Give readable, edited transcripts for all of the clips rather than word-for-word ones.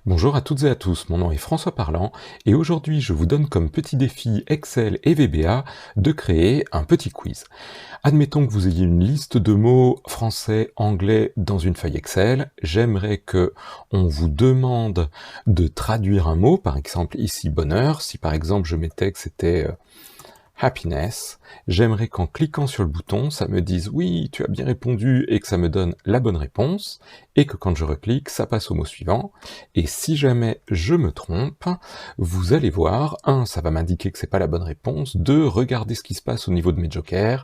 Bonjour à toutes et à tous, mon nom est François Parlant et aujourd'hui je vous donne comme petit défi Excel et VBA de créer un petit quiz. Admettons que vous ayez une liste de mots français, anglais dans une feuille Excel. J'aimerais que on vous demande de traduire un mot, par exemple ici bonheur. Si par exemple je mettais que c'était happiness, j'aimerais qu'en cliquant sur le bouton, ça me dise oui, tu as bien répondu et que ça me donne la bonne réponse, et que quand je reclique, ça passe au mot suivant. Et si jamais je me trompe, vous allez voir, ça va m'indiquer que c'est pas la bonne réponse, 2, regardez ce qui se passe au niveau de mes jokers.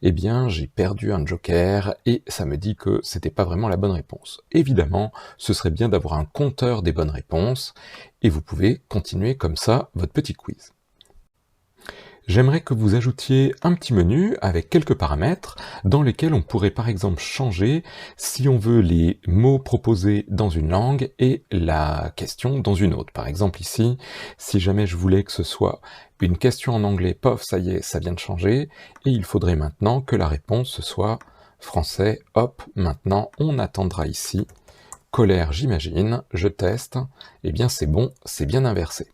Eh bien, j'ai perdu un joker et ça me dit que c'était pas vraiment la bonne réponse. Évidemment, ce serait bien d'avoir un compteur des bonnes réponses, et vous pouvez continuer comme ça votre petit quiz. J'aimerais que vous ajoutiez un petit menu avec quelques paramètres dans lesquels on pourrait par exemple changer si on veut les mots proposés dans une langue et la question dans une autre. Par exemple ici, si jamais je voulais que ce soit une question en anglais, pof, ça y est, ça vient de changer, et il faudrait maintenant que la réponse soit français, hop, maintenant on attendra ici, colère j'imagine, je teste, eh bien c'est bon, c'est bien inversé.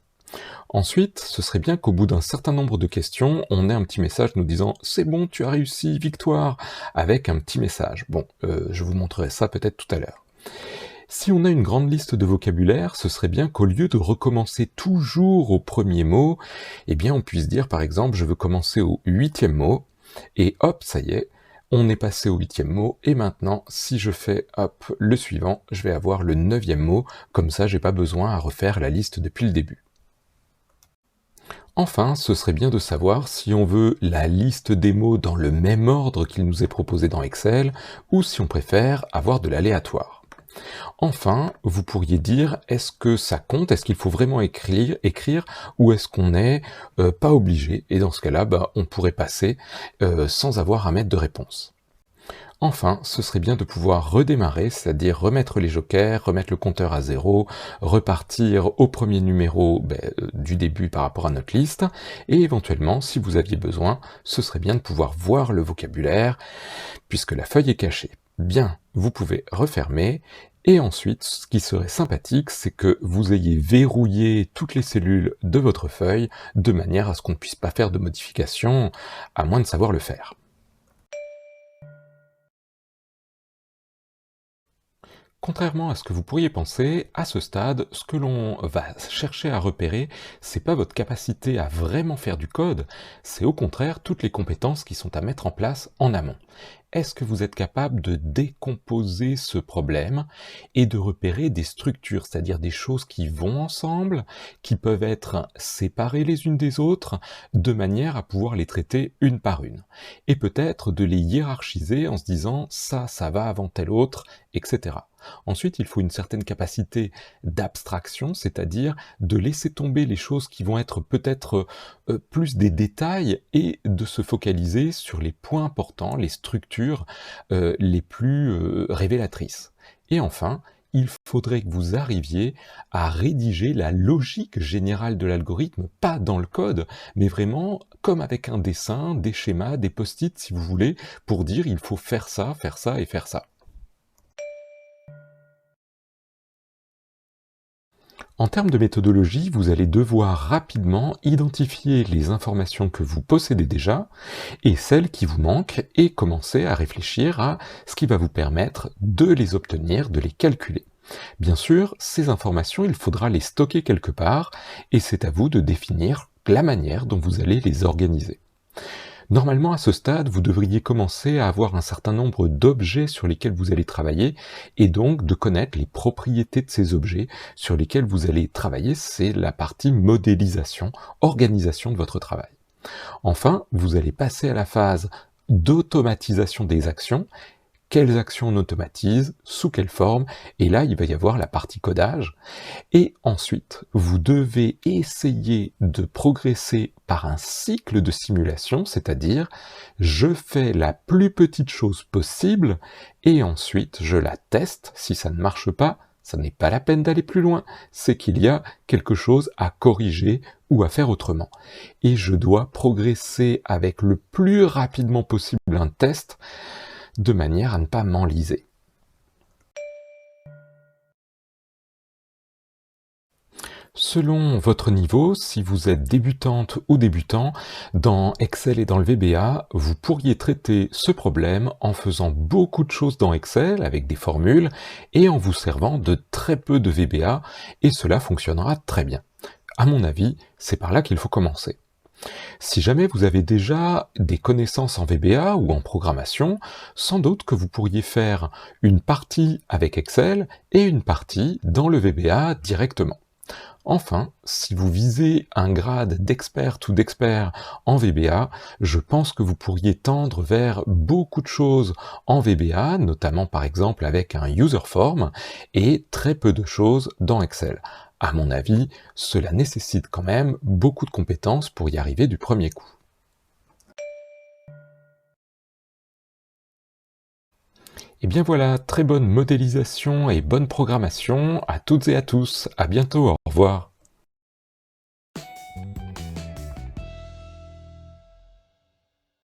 Ensuite, ce serait bien qu'au bout d'un certain nombre de questions, on ait un petit message nous disant « C'est bon, tu as réussi, victoire !» avec un petit message. Bon, je vous montrerai ça peut-être tout à l'heure. Si on a une grande liste de vocabulaire, ce serait bien qu'au lieu de recommencer toujours au premier mot, eh bien on puisse dire par exemple « Je veux commencer au 8e mot » et hop, ça y est, on est passé au 8e mot, et maintenant, si je fais hop le suivant, je vais avoir le 9e mot, comme ça j'ai pas besoin à refaire la liste depuis le début. Enfin, ce serait bien de savoir si on veut la liste des mots dans le même ordre qu'il nous est proposé dans Excel, ou si on préfère avoir de l'aléatoire. Enfin, vous pourriez dire, est-ce que ça compte, est-ce qu'il faut vraiment écrire ou est-ce qu'on n'est pas obligé, et dans ce cas-là, on pourrait passer sans avoir à mettre de réponse. Enfin, ce serait bien de pouvoir redémarrer, c'est-à-dire remettre les jokers, remettre le compteur à 0, repartir au premier numéro du début par rapport à notre liste, et éventuellement, si vous aviez besoin, ce serait bien de pouvoir voir le vocabulaire, puisque la feuille est cachée. Bien, vous pouvez refermer, et ensuite, ce qui serait sympathique, c'est que vous ayez verrouillé toutes les cellules de votre feuille, de manière à ce qu'on ne puisse pas faire de modifications, à moins de savoir le faire. Contrairement à ce que vous pourriez penser, à ce stade, ce que l'on va chercher à repérer, c'est pas votre capacité à vraiment faire du code, c'est au contraire toutes les compétences qui sont à mettre en place en amont. Est-ce que vous êtes capable de décomposer ce problème et de repérer des structures, c'est-à-dire des choses qui vont ensemble, qui peuvent être séparées les unes des autres, de manière à pouvoir les traiter une par une, et peut-être de les hiérarchiser en se disant ça va avant tel autre, etc. Ensuite, il faut une certaine capacité d'abstraction, c'est-à-dire de laisser tomber les choses qui vont être peut-être plus des détails et de se focaliser sur les points importants, les structures les plus révélatrices. Et enfin, il faudrait que vous arriviez à rédiger la logique générale de l'algorithme, pas dans le code, mais vraiment comme avec un dessin, des schémas, des post-it si vous voulez, pour dire il faut faire ça et faire ça. En termes de méthodologie, vous allez devoir rapidement identifier les informations que vous possédez déjà et celles qui vous manquent et commencer à réfléchir à ce qui va vous permettre de les obtenir, de les calculer. Bien sûr, ces informations, il faudra les stocker quelque part et c'est à vous de définir la manière dont vous allez les organiser. Normalement, à ce stade, vous devriez commencer à avoir un certain nombre d'objets sur lesquels vous allez travailler, et donc de connaître les propriétés de ces objets sur lesquels vous allez travailler. C'est la partie modélisation, organisation de votre travail. Enfin, vous allez passer à la phase d'automatisation des actions. Quelles actions on automatise, sous quelle forme, et là il va y avoir la partie codage. Et ensuite, vous devez essayer de progresser par un cycle de simulation, c'est-à-dire je fais la plus petite chose possible et ensuite je la teste. Si ça ne marche pas, ça n'est pas la peine d'aller plus loin, c'est qu'il y a quelque chose à corriger ou à faire autrement. Et je dois progresser avec le plus rapidement possible un test de manière à ne pas m'enliser. Selon votre niveau, si vous êtes débutante ou débutant, dans Excel et dans le VBA, vous pourriez traiter ce problème en faisant beaucoup de choses dans Excel avec des formules et en vous servant de très peu de VBA et cela fonctionnera très bien. À mon avis, c'est par là qu'il faut commencer. Si jamais vous avez déjà des connaissances en VBA ou en programmation, sans doute que vous pourriez faire une partie avec Excel et une partie dans le VBA directement. Enfin, si vous visez un grade d'experte ou d'expert en VBA, je pense que vous pourriez tendre vers beaucoup de choses en VBA, notamment par exemple avec un user form, et très peu de choses dans Excel. À mon avis, cela nécessite quand même beaucoup de compétences pour y arriver du premier coup. Et bien voilà, très bonne modélisation et bonne programmation à toutes et à tous. À bientôt, au revoir.